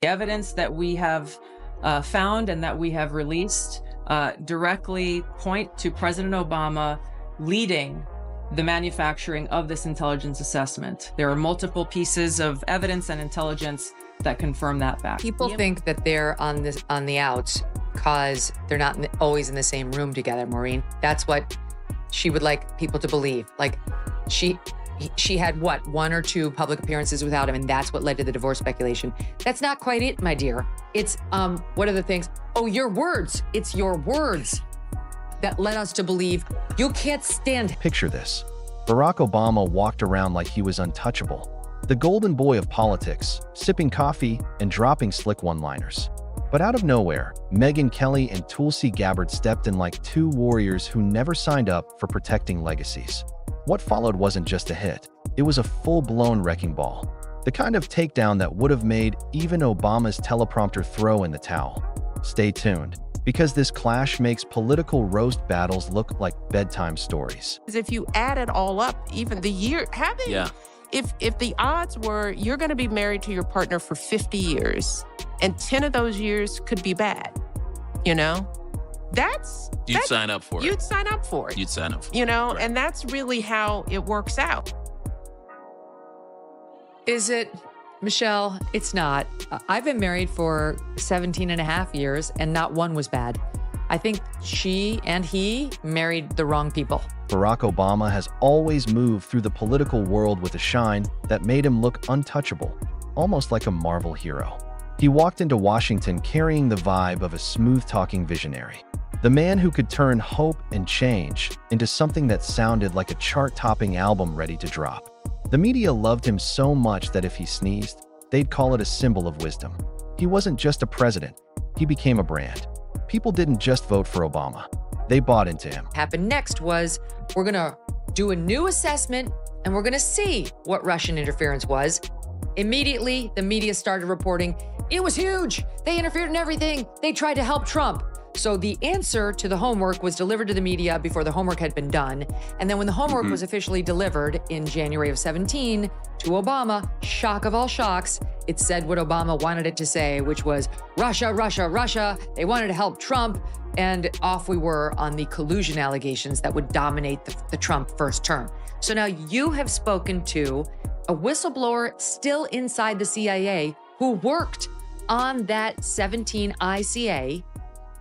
The evidence that we have found and that we have released directly point to President Obama leading the manufacturing of this intelligence assessment. There are multiple pieces of evidence and intelligence that confirm that fact. People think that they're on the outs because they're not always in the same room together, Maureen. That's what she would like people to believe. Like she had what, 1 or 2 public appearances without him, and that's what led to the divorce speculation. That's not quite it, my dear. It's what are the things? Oh, your words. It's your words that led us to believe you can't stand. Picture this. Barack Obama walked around like he was untouchable, the golden boy of politics, sipping coffee and dropping slick one-liners. But out of nowhere, Megyn Kelly and Tulsi Gabbard stepped in like 2 warriors who never signed up for protecting legacies. What followed wasn't just a hit. It was a full-blown wrecking ball. The kind of takedown that would have made even Obama's teleprompter throw in the towel. Stay tuned, because this clash makes political roast battles look like bedtime stories. If you add it all up, even the year, if the odds were you're going to be married to your partner for 50 years and 10 of those years could be bad, you know, you'd sign up for it. You'd sign up for it. You'd sign up for it. You know, Right. and that's really how it works out. Is it, Michelle? It's not. I've been married for 17 and a half years, and not one was bad. I think she and he married the wrong people. Barack Obama has always moved through the political world with a shine that made him look untouchable, almost like a Marvel hero. He walked into Washington carrying the vibe of a smooth-talking visionary, the man who could turn hope and change into something that sounded like a chart-topping album ready to drop. The media loved him so much that if he sneezed, they'd call it a symbol of wisdom. He wasn't just a president, he became a brand. People didn't just vote for Obama, they bought into him. Happened next was we're gonna do a new assessment and we're gonna see what Russian interference was. Immediately, the media started reporting, it was huge. They interfered in everything. They tried to help Trump. So the answer to the homework was delivered to the media before the homework had been done. And then when the homework was officially delivered in January of 17 to Obama, shock of all shocks, it said what Obama wanted it to say, which was Russia, Russia, Russia. They wanted to help Trump. And off we were on the collusion allegations that would dominate the Trump first term. So now you have spoken to a whistleblower still inside the CIA who worked on that 17 ICA.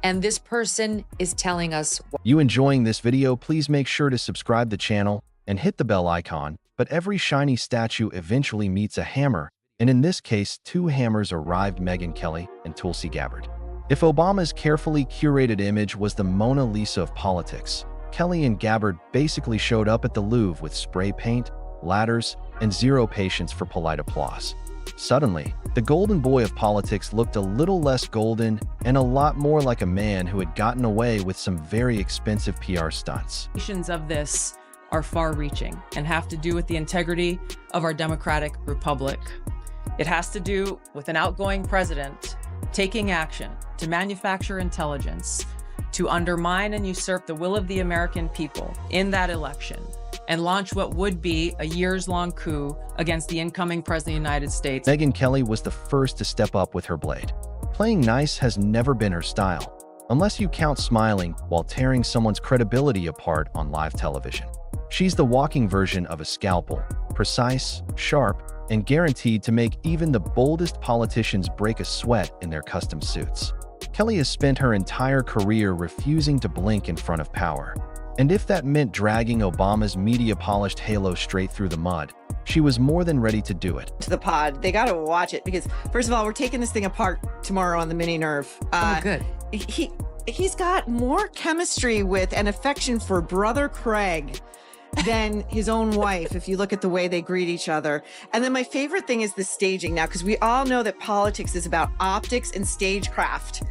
And this person is telling us. You enjoying this video? Please make sure to subscribe the channel and hit the bell icon. But every shiny statue eventually meets a hammer, and in this case, 2 hammers arrived: Megyn Kelly and Tulsi Gabbard. If Obama's carefully curated image was the Mona Lisa of politics, Kelly and Gabbard basically showed up at the Louvre with spray paint, ladders, and zero patience for polite applause. Suddenly, the golden boy of politics looked a little less golden and a lot more like a man who had gotten away with some very expensive PR stunts. Of this are far-reaching and have to do with the integrity of our democratic republic. It has to do with an outgoing president taking action to manufacture intelligence to undermine and usurp the will of the American people in that election and launch what would be a years-long coup against the incoming president of the United States. Megyn Kelly was the first to step up with her blade. Playing nice has never been her style, unless you count smiling while tearing someone's credibility apart on live television. She's the walking version of a scalpel, precise, sharp, and guaranteed to make even the boldest politicians break a sweat in their custom suits. Kelly has spent her entire career refusing to blink in front of power. And if that meant dragging Obama's media-polished halo straight through the mud, she was more than ready to do it. To the pod, they got to watch it because, first of all, we're taking this thing apart tomorrow on the Mini Nerve. Good. He's got more chemistry with and affection for brother Craig than his own wife, if you look at the way they greet each other. And then my favorite thing is the staging now, because we all know that politics is about optics and stagecraft.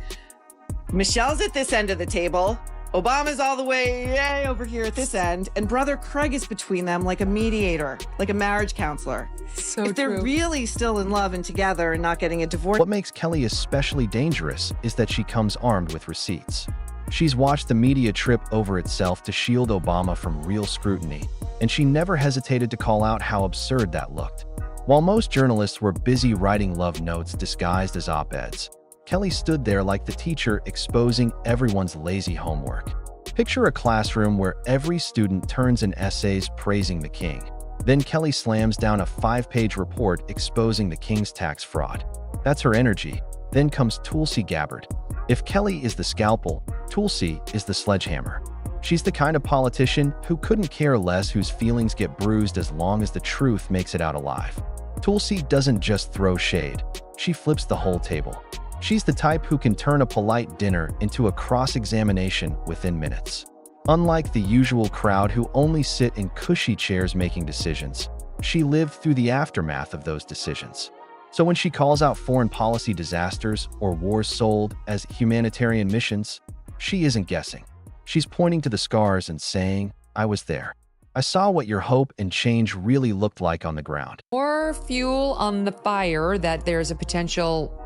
Michelle's at this end of the table. Obama's all the way over here at this end, and brother Craig is between them like a mediator, like a marriage counselor. So if they're really still in love and together and not getting a divorce. What makes Kelly especially dangerous is that she comes armed with receipts. She's watched the media trip over itself to shield Obama from real scrutiny, and she never hesitated to call out how absurd that looked. While most journalists were busy writing love notes disguised as op-eds, Kelly stood there like the teacher exposing everyone's lazy homework. Picture a classroom where every student turns in essays praising the king. Then Kelly slams down a 5-page report exposing the king's tax fraud. That's her energy. Then comes Tulsi Gabbard. If Kelly is the scalpel, Tulsi is the sledgehammer. She's the kind of politician who couldn't care less whose feelings get bruised as long as the truth makes it out alive. Tulsi doesn't just throw shade, she flips the whole table. She's the type who can turn a polite dinner into a cross-examination within minutes. Unlike the usual crowd who only sit in cushy chairs making decisions, she lived through the aftermath of those decisions. So when she calls out foreign policy disasters or wars sold as humanitarian missions, she isn't guessing. She's pointing to the scars and saying, I was there. I saw what your hope and change really looked like on the ground. More fuel on the fire that there's a potential,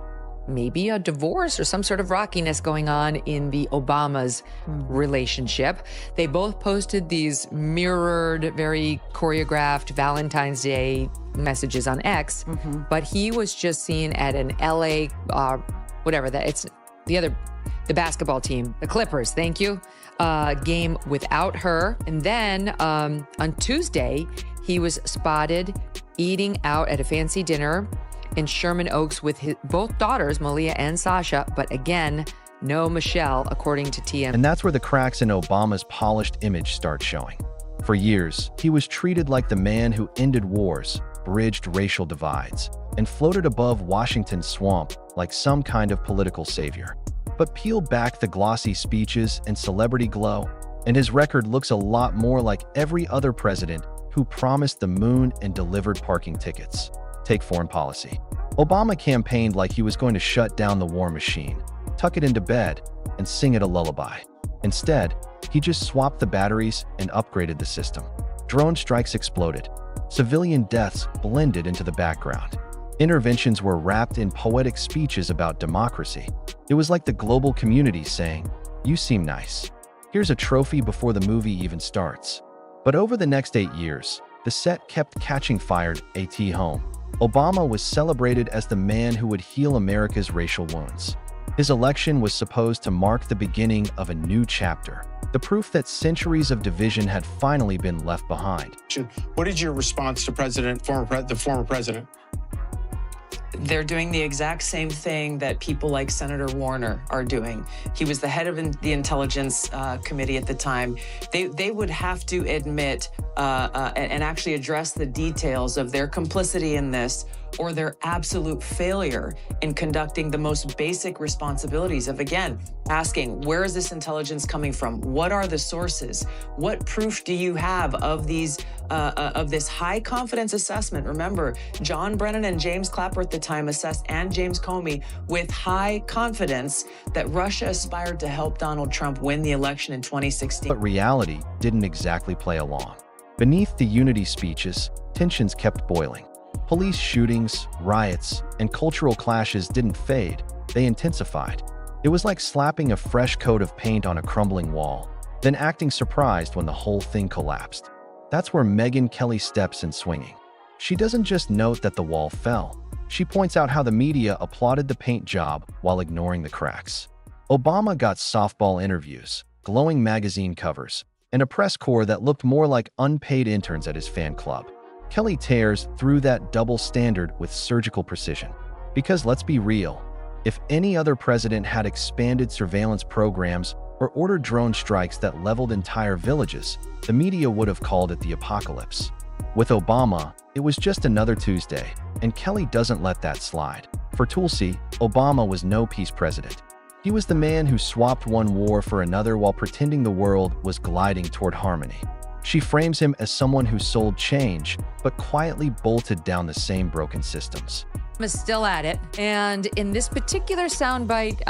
maybe a divorce or some sort of rockiness going on in the Obamas' relationship. They both posted these mirrored, very choreographed Valentine's Day messages on X, but he was just seen at an LA, the basketball team, the Clippers, thank you, game without her. And then on Tuesday, he was spotted eating out at a fancy dinner in Sherman Oaks with both daughters, Malia and Sasha, but again, no Michelle, according to TM. And that's where the cracks in Obama's polished image start showing. For years, he was treated like the man who ended wars, bridged racial divides, and floated above Washington's swamp like some kind of political savior. But peel back the glossy speeches and celebrity glow, and his record looks a lot more like every other president who promised the moon and delivered parking tickets. Take foreign policy. Obama campaigned like he was going to shut down the war machine, tuck it into bed, and sing it a lullaby. Instead, he just swapped the batteries and upgraded the system. Drone strikes exploded. Civilian deaths blended into the background. Interventions were wrapped in poetic speeches about democracy. It was like the global community saying, "You seem nice. Here's a trophy before the movie even starts." But over the next 8 years, the set kept catching fire at home. Obama was celebrated as the man who would heal America's racial wounds. His election was supposed to mark the beginning of a new chapter, the proof that centuries of division had finally been left behind. What is your response to the former president? They're doing the exact same thing that people like Senator Warner are doing. He was the head of the Intelligence Committee at the time. They would have to admit and actually address the details of their complicity in this, or their absolute failure in conducting the most basic responsibilities of, again, asking, where is this intelligence coming from? What are the sources? What proof do you have of these of this high confidence assessment? Remember, John Brennan and James Clapper at the time assessed, and James Comey, with high confidence that Russia aspired to help Donald Trump win the election in 2016. But reality didn't exactly play along. Beneath the unity speeches, tensions kept boiling. Police shootings, riots, and cultural clashes didn't fade, they intensified. It was like slapping a fresh coat of paint on a crumbling wall, then acting surprised when the whole thing collapsed. That's where Megyn Kelly steps in swinging. She doesn't just note that the wall fell, she points out how the media applauded the paint job while ignoring the cracks. Obama got softball interviews, glowing magazine covers, and a press corps that looked more like unpaid interns at his fan club. Kelly tears through that double standard with surgical precision. Because let's be real, if any other president had expanded surveillance programs or ordered drone strikes that leveled entire villages, the media would have called it the apocalypse. With Obama, it was just another Tuesday, and Kelly doesn't let that slide. For Tulsi, Obama was no peace president. He was the man who swapped one war for another while pretending the world was gliding toward harmony. She frames him as someone who sold change, but quietly bolted down the same broken systems. Is still at it. And in this particular soundbite,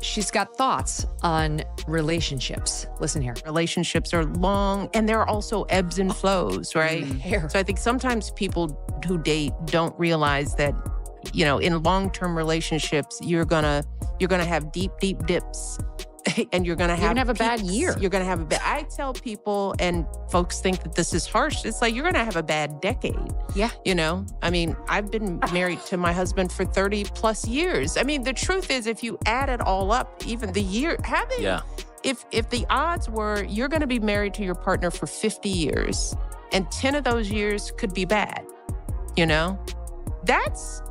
she's got thoughts on relationships. Listen here. Relationships are long, and there are also ebbs and flows, right? So I think sometimes people who date don't realize that, in long-term relationships, you're gonna have deep, deep dips and you're going to have a bad year. You're going to have a bad. I tell people, and folks think that this is harsh. It's like you're going to have a bad decade. Yeah. You know, I mean, I've been married to my husband for 30 plus years. I mean, the truth is, if you add it all up, even the year, if the odds were you're going to be married to your partner for 50 years, and 10 of those years could be bad, you know,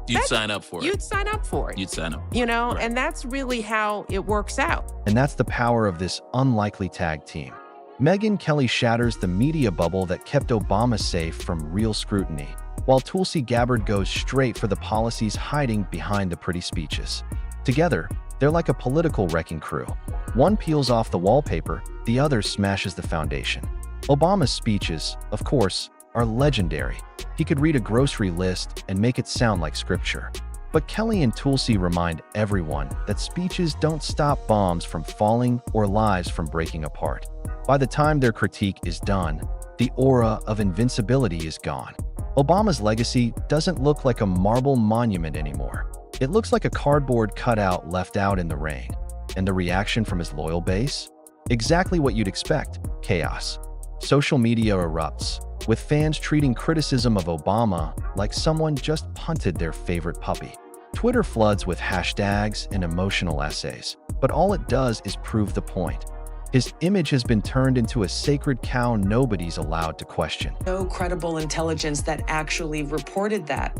You'd sign up for it. You'd sign up for it. You'd sign up. You know, Right. and that's really how it works out. And that's the power of this unlikely tag team. Megyn Kelly shatters the media bubble that kept Obama safe from real scrutiny, while Tulsi Gabbard goes straight for the policies hiding behind the pretty speeches. Together, they're like a political wrecking crew. One peels off the wallpaper, the other smashes the foundation. Obama's speeches, of course, are legendary. He could read a grocery list and make it sound like scripture. But Kelly and Tulsi remind everyone that speeches don't stop bombs from falling or lives from breaking apart. By the time their critique is done, the aura of invincibility is gone. Obama's legacy doesn't look like a marble monument anymore. It looks like a cardboard cutout left out in the rain. And the reaction from his loyal base? Exactly what you'd expect: chaos. Social media erupts, with fans treating criticism of Obama like someone just punted their favorite puppy. Twitter floods with hashtags and emotional essays, but all it does is prove the point. His image has been turned into a sacred cow nobody's allowed to question. No credible intelligence that actually reported that.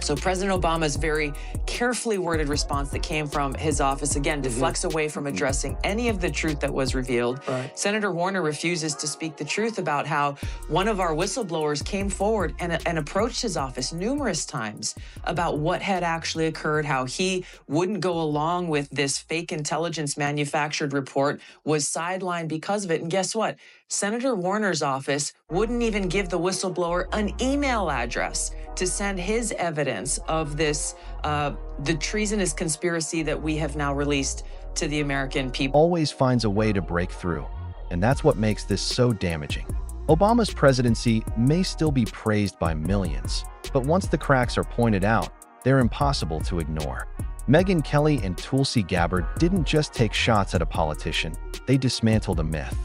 So President Obama's very carefully worded response that came from his office, again, deflects away from addressing any of the truth that was revealed. Right. Senator Warner refuses to speak the truth about how one of our whistleblowers came forward and approached his office numerous times about what had actually occurred, how he wouldn't go along with this fake intelligence manufactured report, was sidelined because of it. And guess what? Senator Warner's office wouldn't even give the whistleblower an email address to send his evidence of this, the treasonous conspiracy that we have now released to the American people. Always finds a way to break through, and that's what makes this so damaging. Obama's presidency may still be praised by millions, but once the cracks are pointed out, they're impossible to ignore. Megyn Kelly and Tulsi Gabbard didn't just take shots at a politician, they dismantled a myth.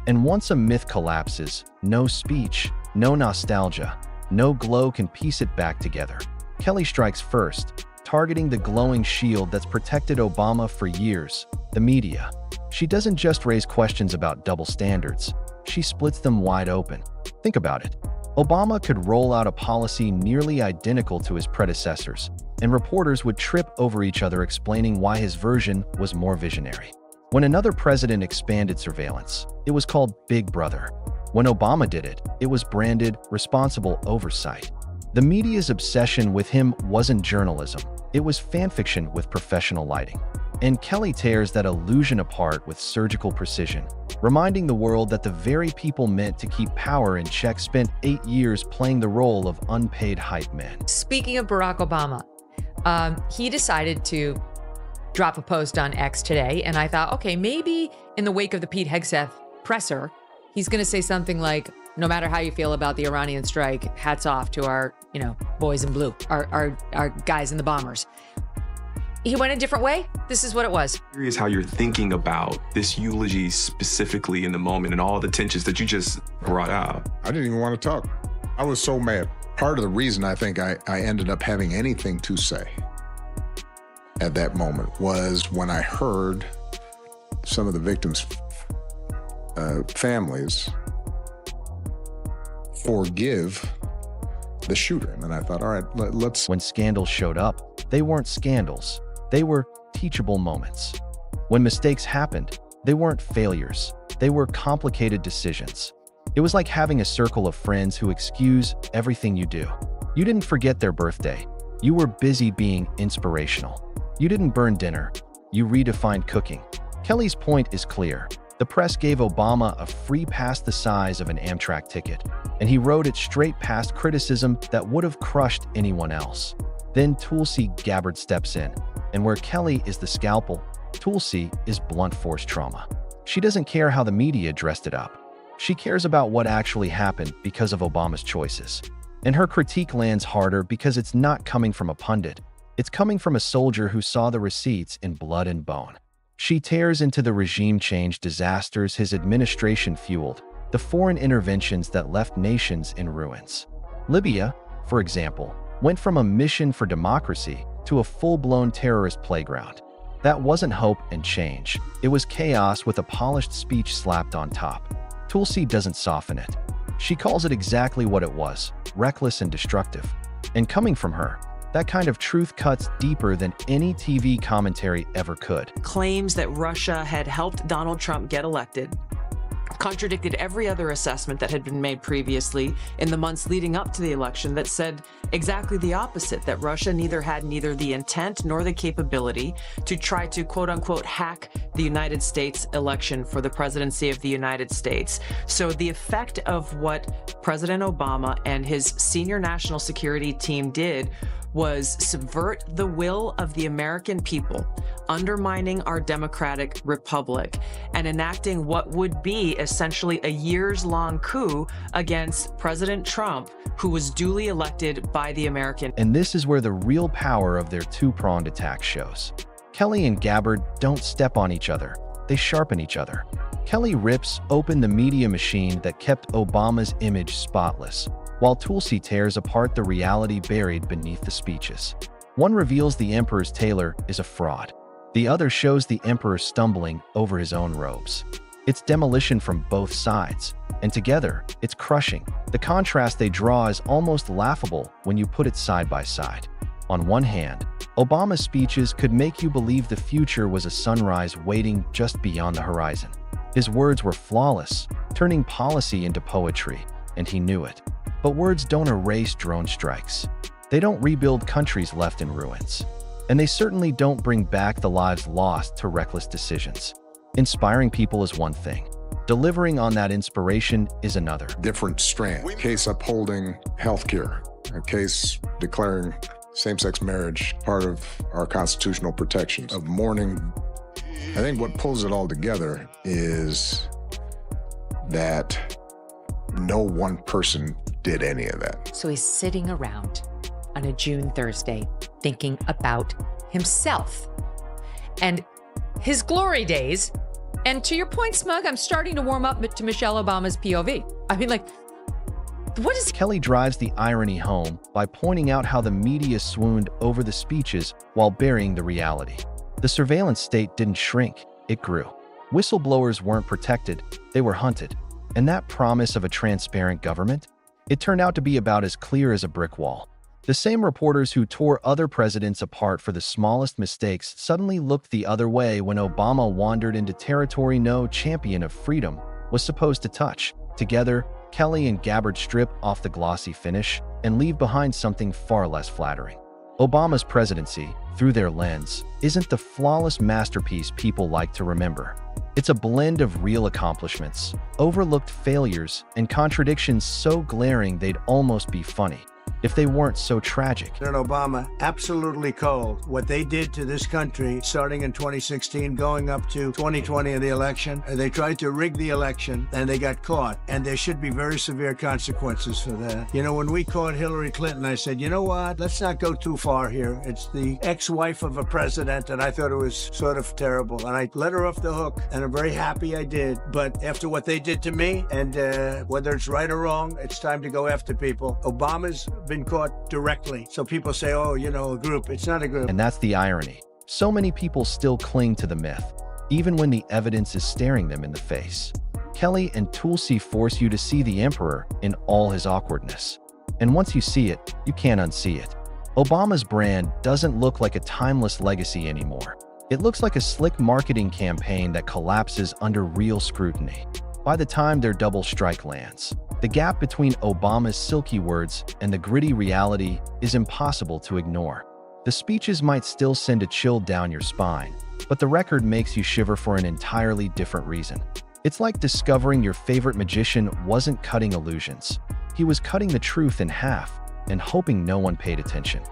And once a myth collapses, no speech, no nostalgia, no glow can piece it back together. Kelly strikes first, targeting the glowing shield that's protected Obama for years, the media. She doesn't just raise questions about double standards, she splits them wide open. Think about it. Obama could roll out a policy nearly identical to his predecessors, and reporters would trip over each other explaining why his version was more visionary. When another president expanded surveillance, it was called Big Brother. When Obama did it, it was branded responsible oversight. The media's obsession with him wasn't journalism, it was fanfiction with professional lighting. And Kelly tears that illusion apart with surgical precision, reminding the world that the very people meant to keep power in check spent 8 years playing the role of unpaid hype men. Speaking of Barack Obama, he decided to drop a post on X today, and I thought, okay, maybe in the wake of the Pete Hegseth presser, he's going to say something like, no matter how you feel about the Iranian strike, hats off to our, boys in blue, our guys in the bombers. He went a different way. This is what it was. Curious how you're thinking about this eulogy specifically in the moment and all the tensions that you just brought out. I didn't even want to talk. I was so mad. Part of the reason I think I ended up having anything to say at that moment was when I heard some of the victims' families forgive the shooter. And I thought, all right, let's... When scandals showed up, they weren't scandals. They were teachable moments. When mistakes happened, they weren't failures. They were complicated decisions. It was like having a circle of friends who excuse everything you do. You didn't forget their birthday. You were busy being inspirational. You didn't burn dinner. You redefined cooking. Kelly's point is clear. The press gave Obama a free pass the size of an Amtrak ticket, and he rode it straight past criticism that would have crushed anyone else. Then Tulsi Gabbard steps in, and where Kelly is the scalpel, Tulsi is blunt force trauma. She doesn't care how the media dressed it up. She cares about what actually happened because of Obama's choices. And her critique lands harder because it's not coming from a pundit. It's coming from a soldier who saw the receipts in blood and bone. She tears into the regime change disasters his administration fueled, the foreign interventions that left nations in ruins. Libya, for example, went from a mission for democracy to a full-blown terrorist playground. That wasn't hope and change. It was chaos with a polished speech slapped on top. Tulsi doesn't soften it. She calls it exactly what it was, reckless and destructive. And coming from her, that kind of truth cuts deeper than any TV commentary ever could. Claims that Russia had helped Donald Trump get elected contradicted every other assessment that had been made previously in the months leading up to the election that said exactly the opposite, that Russia had neither the intent nor the capability to try to quote-unquote hack the United States election for the presidency of the United States. So the effect of what President Obama and his senior national security team did was subvert the will of the American people, undermining our democratic republic, and enacting what would be essentially a years-long coup against President Trump, who was duly elected by the American. And this is where the real power of their two-pronged attack shows. Kelly and Gabbard don't step on each other, they sharpen each other. Kelly rips open the media machine that kept Obama's image spotless, while Tulsi tears apart the reality buried beneath the speeches. One reveals the emperor's tailor is a fraud. The other shows the emperor stumbling over his own robes. It's demolition from both sides, and together, it's crushing. The contrast they draw is almost laughable when you put it side by side. On one hand, Obama's speeches could make you believe the future was a sunrise waiting just beyond the horizon. His words were flawless, turning policy into poetry, and he knew it. But words don't erase drone strikes. They don't rebuild countries left in ruins. And they certainly don't bring back the lives lost to reckless decisions. Inspiring people is one thing. Delivering on that inspiration is another. Different strand. A case upholding healthcare. A case declaring same-sex marriage part of our constitutional protections. Of mourning. I think what pulls it all together is that no one person did any of that. So he's sitting around on a June Thursday thinking about himself and his glory days. And to your point, Smug, I'm starting to warm up to Michelle Obama's POV. I mean, like, what is... Kelly drives the irony home by pointing out how the media swooned over the speeches while burying the reality. The surveillance state didn't shrink, it grew. Whistleblowers weren't protected, they were hunted. And that promise of a transparent government? It turned out to be about as clear as a brick wall. The same reporters who tore other presidents apart for the smallest mistakes suddenly looked the other way when Obama wandered into territory no champion of freedom was supposed to touch. Together, Kelly and Gabbard strip off the glossy finish and leave behind something far less flattering. Obama's presidency, through their lens, isn't the flawless masterpiece people like to remember. It's a blend of real accomplishments, overlooked failures, and contradictions so glaring they'd almost be funny if they weren't so tragic. President Obama, absolutely cold. What they did to this country, starting in 2016, going up to 2020 in the election, they tried to rig the election, and they got caught. And there should be very severe consequences for that. You know, when we caught Hillary Clinton, I said, you know what? Let's not go too far here. It's the ex-wife of a president, and I thought it was sort of terrible. And I let her off the hook, and I'm very happy I did. But after what they did to me, and whether it's right or wrong, it's time to go after people. Obama's been caught directly. So people say, oh, you know, a group. It's not a group. And that's the irony. So many people still cling to the myth, even when the evidence is staring them in the face. Kelly and Tulsi force you to see the emperor in all his awkwardness. And once you see it, you can't unsee it. Obama's brand doesn't look like a timeless legacy anymore. It looks like a slick marketing campaign that collapses under real scrutiny. By the time their double strike lands, the gap between Obama's silky words and the gritty reality is impossible to ignore. The speeches might still send a chill down your spine, but the record makes you shiver for an entirely different reason. It's like discovering your favorite magician wasn't cutting illusions. He was cutting the truth in half and hoping no one paid attention.